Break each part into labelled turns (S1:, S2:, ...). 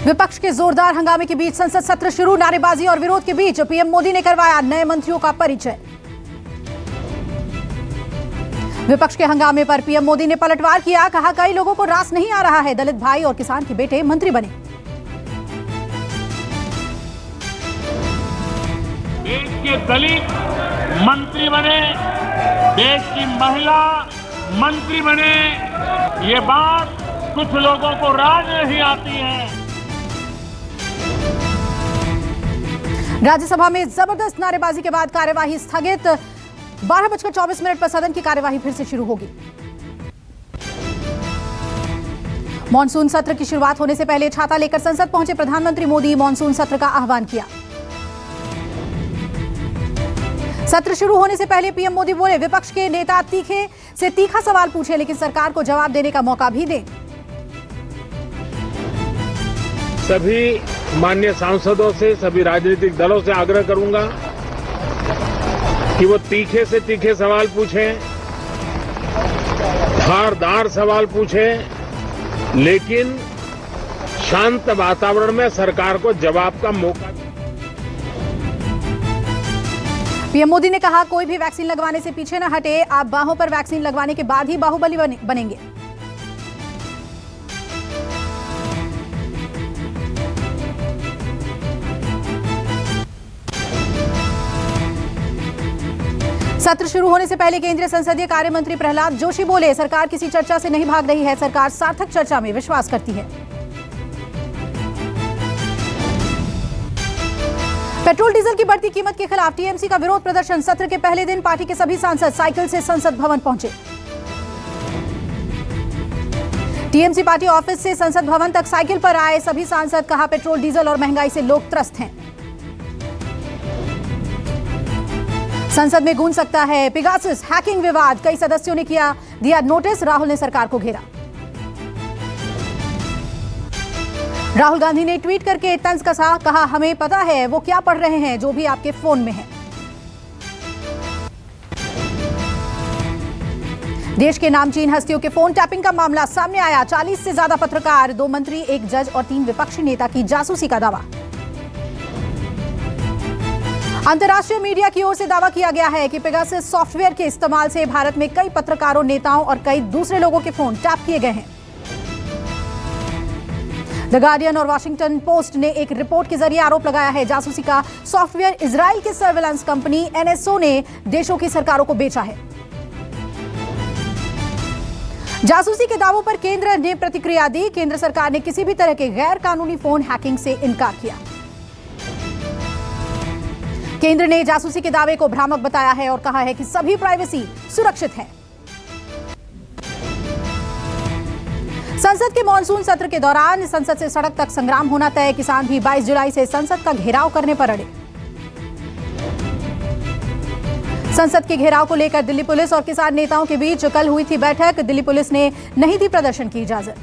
S1: विपक्ष के जोरदार हंगामे के बीच संसद सत्र शुरू। नारेबाजी और विरोध के बीच पीएम मोदी ने करवाया नए मंत्रियों का परिचय। विपक्ष के हंगामे पर पीएम मोदी ने पलटवार किया, कहा कई लोगों को रास नहीं आ रहा है दलित भाई और किसान के बेटे मंत्री बने।
S2: देश के दलित मंत्री बने, देश की महिला मंत्री बने, ये बात कुछ लोगों को राज नहीं आती है।
S1: राज्यसभा में जबरदस्त नारेबाजी के बाद कार्यवाही स्थगित। 12:24 पर सदन की कार्यवाही फिर से शुरू होगी। मॉनसून सत्र की शुरुआत होने से पहले छाता लेकर संसद पहुंचे प्रधानमंत्री मोदी। मॉनसून सत्र का आह्वान किया। सत्र शुरू होने से पहले पीएम मोदी बोले, विपक्ष के नेता तीखे से तीखा सवाल पूछे लेकिन सरकार को जवाब देने का मौका भी दें।
S2: सभी माननीय सांसदों से, सभी राजनीतिक दलों से आग्रह करूंगा कि वो तीखे से तीखे सवाल पूछें, धारदार सवाल पूछें, लेकिन शांत वातावरण में सरकार को जवाब का मौका दें।
S1: पीएम मोदी ने कहा, कोई भी वैक्सीन लगवाने से पीछे न हटे। आप बाहों पर वैक्सीन लगवाने के बाद ही बाहुबली बनेंगे। सत्र शुरू होने से पहले केंद्रीय संसदीय कार्य मंत्री प्रहलाद जोशी बोले, सरकार किसी चर्चा से नहीं भाग रही है, सरकार सार्थक चर्चा में विश्वास करती है। पेट्रोल डीजल की बढ़ती कीमत के खिलाफ टीएमसी का विरोध प्रदर्शन। सत्र के पहले दिन पार्टी के सभी सांसद साइकिल से संसद भवन पहुंचे। टीएमसी पार्टी ऑफिस से संसद भवन तक साइकिल पर आए सभी सांसद। कहा, पेट्रोल डीजल और महंगाई से लोग त्रस्त हैं। संसद में गूंज सकता है पेगासस हैकिंग विवाद। कई सदस्यों ने दिया नोटिस। राहुल ने सरकार को घेरा। राहुल गांधी ने ट्वीट करके तंज कसा। कहा, हमें पता है वो क्या पढ़ रहे हैं जो भी आपके फोन में है। देश के नामचीन हस्तियों के फोन टैपिंग का मामला सामने आया। 40 से ज्यादा पत्रकार, 2 मंत्री, 1 जज और 3 विपक्षी नेता की जासूसी का दावा। अंतर्राष्ट्रीय मीडिया की ओर से दावा किया गया है कि पेगासस सॉफ्टवेयर के इस्तेमाल से भारत में कई पत्रकारों, नेताओं और कई दूसरे लोगों के फोन टैप किए गए हैं। द गार्डियन और वॉशिंगटन पोस्ट ने एक रिपोर्ट के जरिए आरोप लगाया है, जासूसी का सॉफ्टवेयर इजराइल की सर्विलांस कंपनी एनएसओ ने देशों की सरकारों को बेचा है। जासूसी के दावों पर केंद्र ने प्रतिक्रिया दी। केंद्र सरकार ने किसी भी तरह के गैर कानूनी फोन हैकिंग से इनकार किया। केंद्र ने जासूसी के दावे को भ्रामक बताया है और कहा है कि सभी प्राइवेसी सुरक्षित है। संसद के मॉनसून सत्र के दौरान संसद से सड़क तक संग्राम होना तय। किसान भी 22 जुलाई से संसद का घेराव करने पर अड़े। संसद के घेराव को लेकर दिल्ली पुलिस और किसान नेताओं के बीच कल हुई थी बैठक। दिल्ली पुलिस ने नहीं दी प्रदर्शन की इजाजत।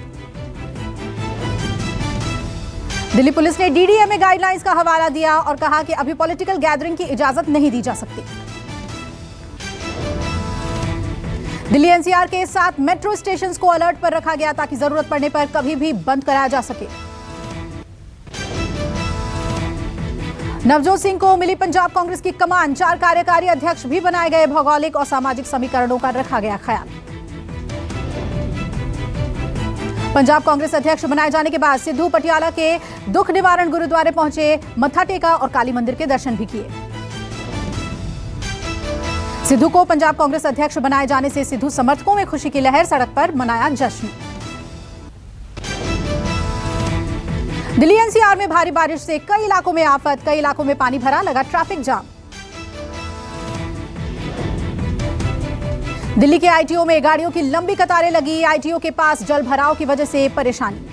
S1: दिल्ली पुलिस ने डीडीएमए गाइडलाइंस का हवाला दिया और कहा कि अभी पॉलिटिकल गैदरिंग की इजाजत नहीं दी जा सकती। दिल्ली एनसीआर के 7 मेट्रो स्टेशंस को अलर्ट पर रखा गया ताकि जरूरत पड़ने पर कभी भी बंद कराया जा सके। नवजोत सिंह को मिली पंजाब कांग्रेस की कमान। 4 कार्यकारी अध्यक्ष भी बनाए गए। भौगोलिक और सामाजिक समीकरणों का रखा गया ख्याल। पंजाब कांग्रेस अध्यक्ष बनाए जाने के बाद सिद्धू पटियाला के दुख निवारण गुरुद्वारे पहुंचे, मत्था टेका और काली मंदिर के दर्शन भी किए। सिद्धू को पंजाब कांग्रेस अध्यक्ष बनाए जाने से सिद्धू समर्थकों में खुशी की लहर। सड़क पर मनाया जश्न। दिल्ली एनसीआर में भारी बारिश से कई इलाकों में आफत। कई इलाकों में पानी भरा, लगा ट्रैफिक जाम। दिल्ली के आईटीओ में गाड़ियों की लंबी कतारें लगी। आईटीओ के पास जल भराव की वजह से परेशानी।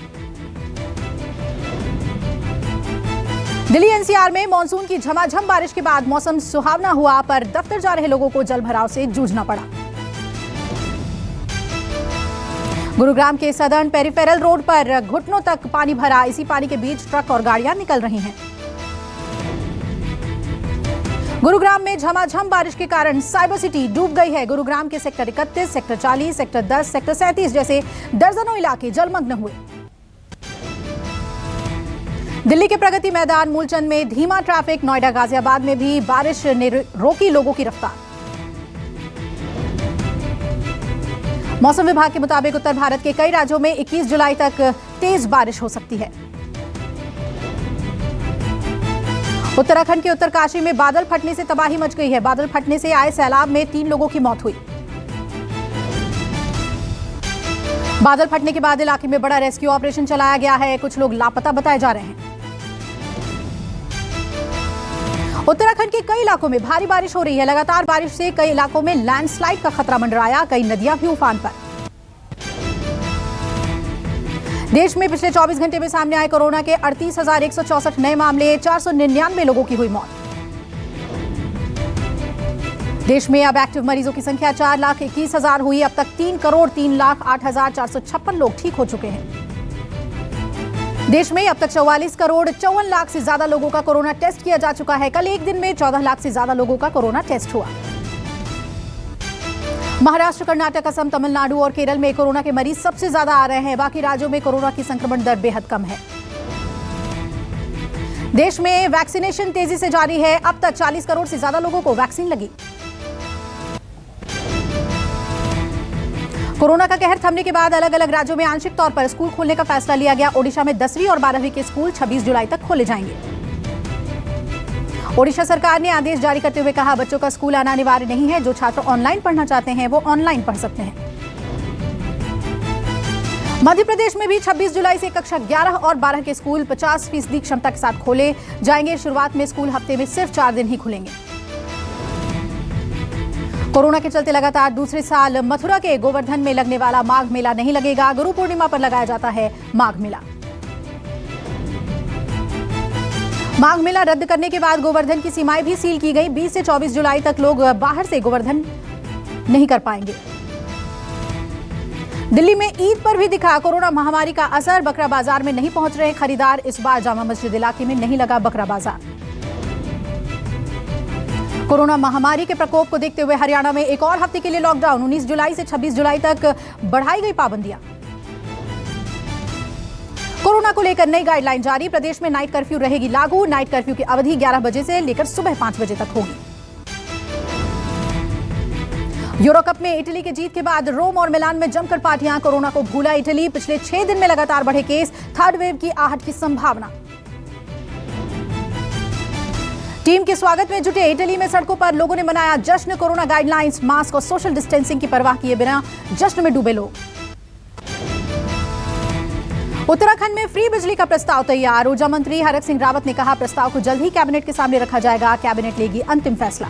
S1: दिल्ली एनसीआर में मानसून की झमाझम बारिश के बाद मौसम सुहावना हुआ, पर दफ्तर जा रहे लोगों को जल भराव से जूझना पड़ा। गुरुग्राम के सदर्न पेरिफेरल रोड पर घुटनों तक पानी भरा। इसी पानी के बीच ट्रक और गाड़ियां निकल रही हैं। गुरुग्राम में झमाझम बारिश के कारण साइबर सिटी डूब गई है। गुरुग्राम के सेक्टर 31, सेक्टर 40, सेक्टर 10, सेक्टर 37 जैसे दर्जनों इलाके जलमग्न हुए। दिल्ली के प्रगति मैदान मूलचंद में धीमा ट्रैफिक, नोएडा गाजियाबाद में भी बारिश ने रोकी लोगों की रफ्तार। मौसम विभाग के मुताबिक उत्तर भारत के कई राज्यों में 21 जुलाई तक तेज बारिश हो सकती है। उत्तराखंड के उत्तरकाशी में बादल फटने से तबाही मच गई है। बादल फटने से आए सैलाब में 3 लोगों की मौत हुई। बादल फटने के बाद इलाके में बड़ा रेस्क्यू ऑपरेशन चलाया गया है। कुछ लोग लापता बताए जा रहे हैं। उत्तराखंड के कई इलाकों में भारी बारिश हो रही है। लगातार बारिश से कई इलाकों में लैंडस्लाइड का खतरा मंडराया। कई नदियां भी उफान पर। देश में पिछले 24 घंटे में सामने आए कोरोना के 38,164 नए मामले, 499 लोगों की हुई मौत। देश में अब एक्टिव मरीजों की संख्या 4,21,000 हुई। अब तक 3,03,08,456 लोग ठीक हो चुके हैं। देश में अब तक 44,54,00,000 से ज्यादा लोगों का कोरोना टेस्ट किया जा चुका है। कल एक दिन में 14 लाख से ज्यादा लोगों का कोरोना टेस्ट हुआ। महाराष्ट्र, कर्नाटक, असम, तमिलनाडु और केरल में कोरोना के मरीज सबसे ज्यादा आ रहे हैं। बाकी राज्यों में कोरोना की संक्रमण दर बेहद कम है। देश में वैक्सीनेशन तेजी से जारी है। अब तक 40 करोड़ से ज्यादा लोगों को वैक्सीन लगी। कोरोना का कहर थमने के बाद अलग अलग राज्यों में आंशिक तौर पर स्कूल खोलने का फैसला लिया गया। ओडिशा में 10वीं और 12वीं के स्कूल 26 जुलाई तक खोले जाएंगे। ओडिशा सरकार ने आदेश जारी करते हुए कहा, बच्चों का स्कूल आना अनिवार्य नहीं है। जो छात्र ऑनलाइन पढ़ना चाहते हैं वो ऑनलाइन पढ़ सकते हैं। मध्य प्रदेश में भी 26 जुलाई से कक्षा 11 और 12 के स्कूल 50% क्षमता के साथ खोले जाएंगे। शुरुआत में स्कूल हफ्ते में सिर्फ 4 दिन ही खुलेंगे। कोरोना के चलते लगातार दूसरे साल मथुरा के गोवर्धन में लगने वाला माघ मेला नहीं लगेगा। गुरु पूर्णिमा पर लगाया जाता है माघ मेला। माघ मेला रद्द करने के बाद गोवर्धन की सीमाएं भी सील की गई। 20 से 24 जुलाई तक लोग बाहर से गोवर्धन नहीं कर पाएंगे। दिल्ली में ईद पर भी दिखा कोरोना महामारी का असर। बकरा बाजार में नहीं पहुंच रहे खरीदार। इस बार जामा मस्जिद इलाके में नहीं लगा बकरा बाजार। कोरोना महामारी के प्रकोप को देखते हुए हरियाणा में एक और हफ्ते के लिए लॉकडाउन। 19 जुलाई से 26 जुलाई तक बढ़ाई गई पाबंदियां। कोरोना को लेकर नई गाइडलाइन जारी। प्रदेश में नाइट कर्फ्यू रहेगी लागू। नाइट कर्फ्यू की अवधि 11 बजे से लेकर सुबह 5 बजे तक होगी। यूरो कप में इटली की जीत के बाद रोम और मिलान में जमकर पार्टियां। कोरोना को भूला इटली। पिछले 6 दिन में लगातार बढ़े केस। थर्ड वेव की आहट की संभावना। टीम के स्वागत में जुटे इटली में सड़कों पर लोगों ने मनाया जश्न। कोरोना गाइडलाइंस, मास्क और सोशल डिस्टेंसिंग की परवाह किए बिना जश्न में डूबे लोग। उत्तराखंड में फ्री बिजली का प्रस्ताव तैयार। ऊर्जा मंत्री हरक सिंह रावत ने कहा, प्रस्ताव को जल्द ही कैबिनेट के सामने रखा जाएगा। कैबिनेट लेगी अंतिम फैसला।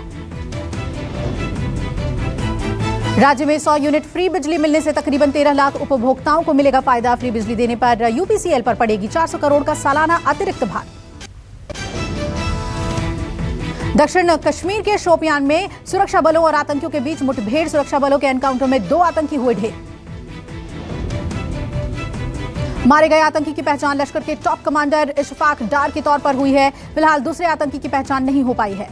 S1: राज्य में 100 यूनिट फ्री बिजली मिलने से तकरीबन 13 लाख उपभोक्ताओं को मिलेगा फायदा। फ्री बिजली देने पर यूपीसीएल पर पड़ेगी 400 करोड़ का सालाना अतिरिक्त भार। दक्षिण कश्मीर के शोपियान में सुरक्षा बलों और आतंकियों के बीच मुठभेड़। सुरक्षा बलों के एनकाउंटर में 2 आतंकी हुए ढेर। मारे गए आतंकी की पहचान लश्कर के टॉप कमांडर इशफाक डार के तौर पर हुई है। फिलहाल दूसरे आतंकी की पहचान नहीं हो पाई है।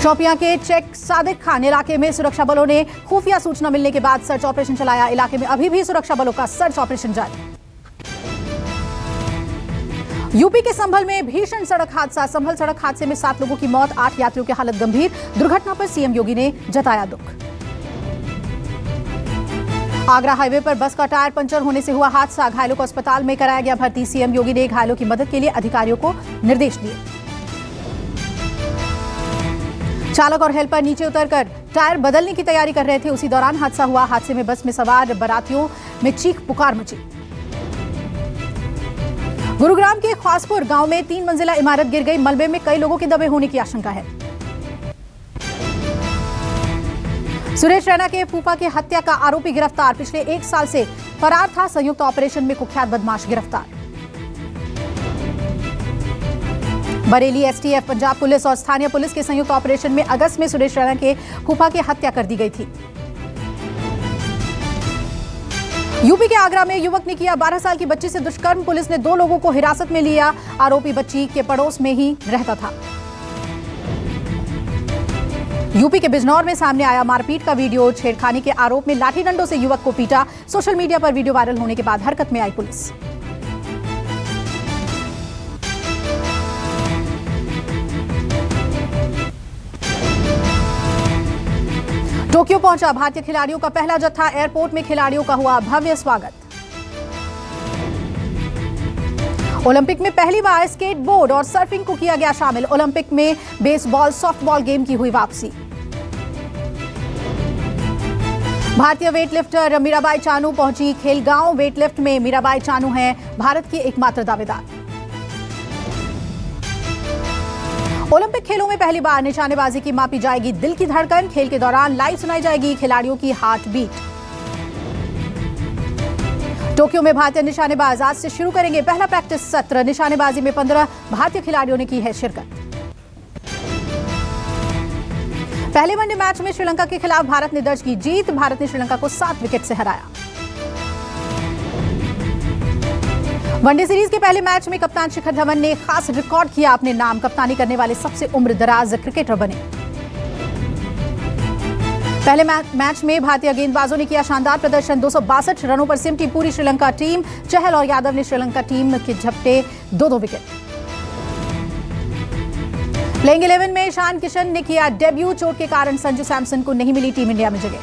S1: शोपियां के चेक सादिक खान इलाके में सुरक्षा बलों ने खुफिया सूचना मिलने के बाद सर्च ऑपरेशन चलाया। इलाके में अभी भी सुरक्षा बलों का सर्च ऑपरेशन जारी। यूपी के संभल में भीषण सड़क हादसा। संभल सड़क हादसे में 7 लोगों की मौत, 8 यात्रियों की हालत गंभीर। दुर्घटना पर सीएम योगी ने जताया दुख। आगरा हाईवे पर बस का टायर पंचर होने से हुआ हादसा। घायलों को अस्पताल में कराया गया भर्ती। सीएम योगी ने घायलों की मदद के लिए अधिकारियों को निर्देश दिए। चालक और हेल्पर नीचे उतरकर टायर बदलने की तैयारी कर रहे थे, उसी दौरान हादसा हुआ। हादसे में बस में सवार बारातियों में चीख पुकार मची। गुरुग्राम के खासपुर गांव में 3 मंजिला इमारत गिर गई। मलबे में कई लोगों के दबे होने की आशंका है। सुरेश रैना के फूफा की हत्या का आरोपी गिरफ्तार। पिछले 1 साल से फरार था। संयुक्त ऑपरेशन में कुख्यात बदमाश गिरफ्तार। बरेली एसटीएफ, पंजाब पुलिस और स्थानीय पुलिस के संयुक्त ऑपरेशन में अगस्त में सुरेश रैना के फूफा की हत्या कर दी गई थी। यूपी के आगरा में युवक ने किया 12 साल की बच्ची से दुष्कर्म। पुलिस ने 2 लोगों को हिरासत में लिया। आरोपी बच्ची के पड़ोस में ही रहता था। यूपी के बिजनौर में सामने आया मारपीट का वीडियो। छेड़खानी के आरोप में लाठी डंडों से युवक को पीटा। सोशल मीडिया पर वीडियो वायरल होने के बाद हरकत में आई पुलिस। टोक्यो पहुंचा भारतीय खिलाड़ियों का पहला जत्था, एयरपोर्ट में खिलाड़ियों का हुआ भव्य स्वागत। ओलंपिक में पहली बार स्केटबोर्ड और सर्फिंग को किया गया शामिल, ओलंपिक में बेसबॉल सॉफ्टबॉल गेम की हुई वापसी। भारतीय वेटलिफ्टर मीराबाई चानू पहुंची खेलगांव, वेटलिफ्ट में मीराबाई चानू हैं भारत की एकमात्र दावेदार। ओलंपिक खेलों में पहली बार निशानेबाजी की मापी जाएगी दिल की धड़कन, खेल के दौरान लाइव सुनाई जाएगी खिलाड़ियों की हार्ट बीट। टोक्यो में भारतीय निशानेबाज आज से शुरू करेंगे पहला प्रैक्टिस सत्र, निशानेबाजी में 15 भारतीय खिलाड़ियों ने की है शिरकत। पहले वनडे मैच में श्रीलंका के खिलाफ भारत ने दर्ज की जीत, भारत ने श्रीलंका को 7 विकेट से हराया। वनडे सीरीज के पहले मैच में कप्तान शिखर धवन ने खास रिकॉर्ड किया अपने नाम, कप्तानी करने वाले सबसे उम्रदराज क्रिकेटर बने। पहले मैच में भारतीय गेंदबाजों ने किया शानदार प्रदर्शन, 262 रनों पर सिमटी पूरी श्रीलंका टीम, चहल और यादव ने श्रीलंका टीम के झपटे 2-2 विकेट। प्लेइंग 11 में ईशान किशन ने किया डेब्यू, चोट के कारण संजू सैमसन को नहीं मिली टीम इंडिया में जगह।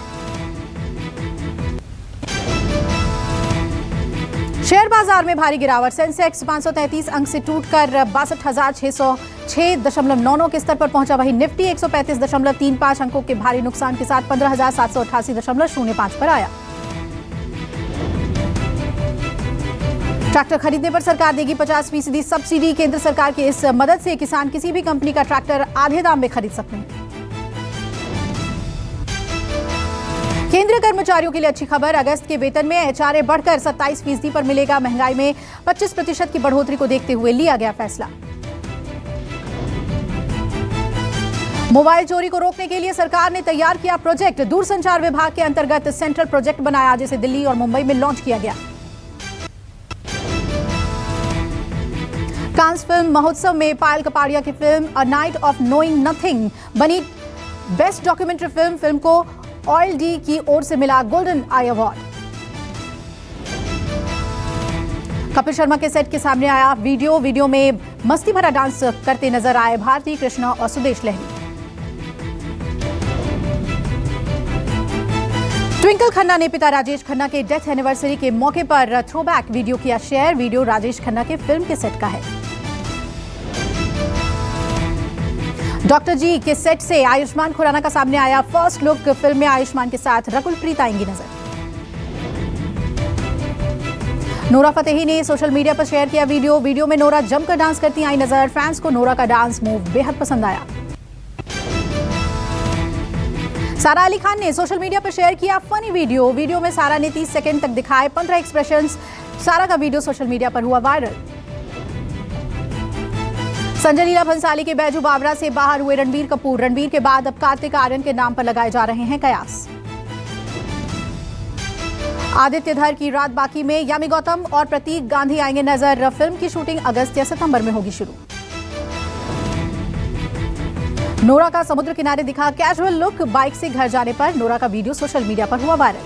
S1: शेयर बाजार में भारी गिरावट, सेंसेक्स 533 अंक से टूटकर 62,606.99 के स्तर पर पहुंचा, वहीं निफ्टी 135.35 अंकों के भारी नुकसान के साथ 15,788.05 पर आया। ट्रैक्टर खरीदने पर सरकार देगी 50% सब्सिडी, केंद्र सरकार की इस मदद से किसान किसी भी कंपनी का ट्रैक्टर आधे दाम में खरीद सकते हैं। केंद्रीय कर्मचारियों के लिए अच्छी खबर, अगस्त के वेतन में एचआरए बढ़कर 27% पर मिलेगा, महंगाई में 25% की बढ़ोतरी को देखते हुए लिया गया फैसला। मोबाइल चोरी को रोकने के लिए सरकार ने तैयार किया प्रोजेक्ट, दूरसंचार विभाग के अंतर्गत सेंट्रल प्रोजेक्ट बनाया, जिसे दिल्ली और मुंबई में लॉन्च किया गया। कांस फिल्म महोत्सव में पायल कपाड़िया की film a night of knowing nothing बनी बेस्ट डॉक्यूमेंट्री फिल्म, फिल्म को ऑयल डी की ओर से मिला गोल्डन आई अवार्ड। कपिल शर्मा के सेट के सामने आया वीडियो में मस्ती भरा डांस करते नजर आए भारती कृष्णा और सुदेश लहरी। ट्विंकल खन्ना ने पिता राजेश खन्ना के डेथ एनिवर्सरी के मौके पर थ्रोबैक वीडियो किया शेयर, वीडियो राजेश खन्ना के फिल्म के सेट का है। डॉक्टर जी के सेट से आयुष्मान खुराना का सामने आया फर्स्ट लुक, फिल्म में आयुष्मान के साथ रकुल प्रीत आएंगी नजर। नोरा फतेही ने सोशल मीडिया पर शेयर किया वीडियो में नोरा जमकर डांस करती आई नजर, फैंस को नोरा का डांस मूव बेहद पसंद आया। सारा अली खान ने सोशल मीडिया पर शेयर किया फनी वीडियो में सारा ने 30 सेकंड तक दिखाए 15 एक्सप्रेशंस, सारा का वीडियो सोशल मीडिया पर हुआ वायरल। संजय लीला भंसाली के बैजू बावरा से बाहर हुए रणबीर कपूर, रणबीर के बाद अब कार्तिक आर्यन के नाम पर लगाए जा रहे हैं कयास। आदित्य धर की रात बाकी में यामी गौतम और प्रतीक गांधी आएंगे नजर, फिल्म की शूटिंग अगस्त या सितंबर में होगी शुरू। नोरा का समुद्र किनारे दिखा कैजुअल लुक, बाइक से घर जाने पर नोरा का वीडियो सोशल मीडिया पर हुआ वायरल।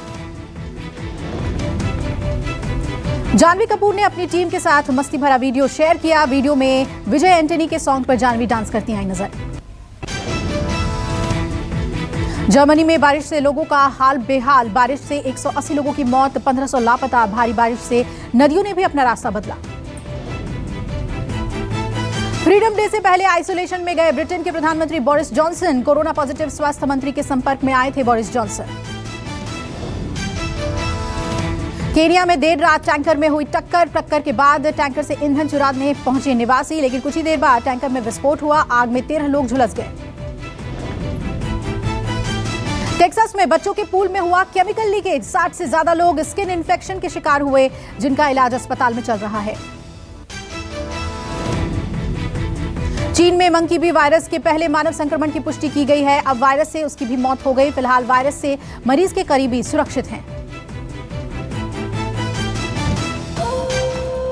S1: जानवी कपूर ने अपनी टीम के साथ मस्ती भरा वीडियो शेयर किया, वीडियो में विजय एंटनी के सॉन्ग पर जानवी डांस करती आई नजर। जर्मनी में बारिश से लोगों का हाल बेहाल, बारिश से 180 लोगों की मौत, 1500 लापता, भारी बारिश से नदियों ने भी अपना रास्ता बदला। फ्रीडम डे से पहले आइसोलेशन में गए ब्रिटेन के प्रधानमंत्री बोरिस जॉनसन, कोरोना पॉजिटिव स्वास्थ्य मंत्री के संपर्क में आए थे बोरिस जॉनसन। केनिया में देर रात टैंकर में हुई टक्कर के बाद टैंकर से ईंधन चुराने पहुंचे निवासी, लेकिन कुछ ही देर बाद टैंकर में विस्फोट हुआ, आग में 13 लोग झुलस गए। टेक्सास में बच्चों के पूल में हुआ केमिकल लीकेज, 60 से ज्यादा लोग स्किन इन्फेक्शन के शिकार हुए, जिनका इलाज अस्पताल में चल रहा है। चीन में मंकी बी वायरस के पहले मानव संक्रमण की पुष्टि की गई है, अब वायरस से उसकी भी मौत हो गई, फिलहाल वायरस से मरीज के करीबी सुरक्षित हैं।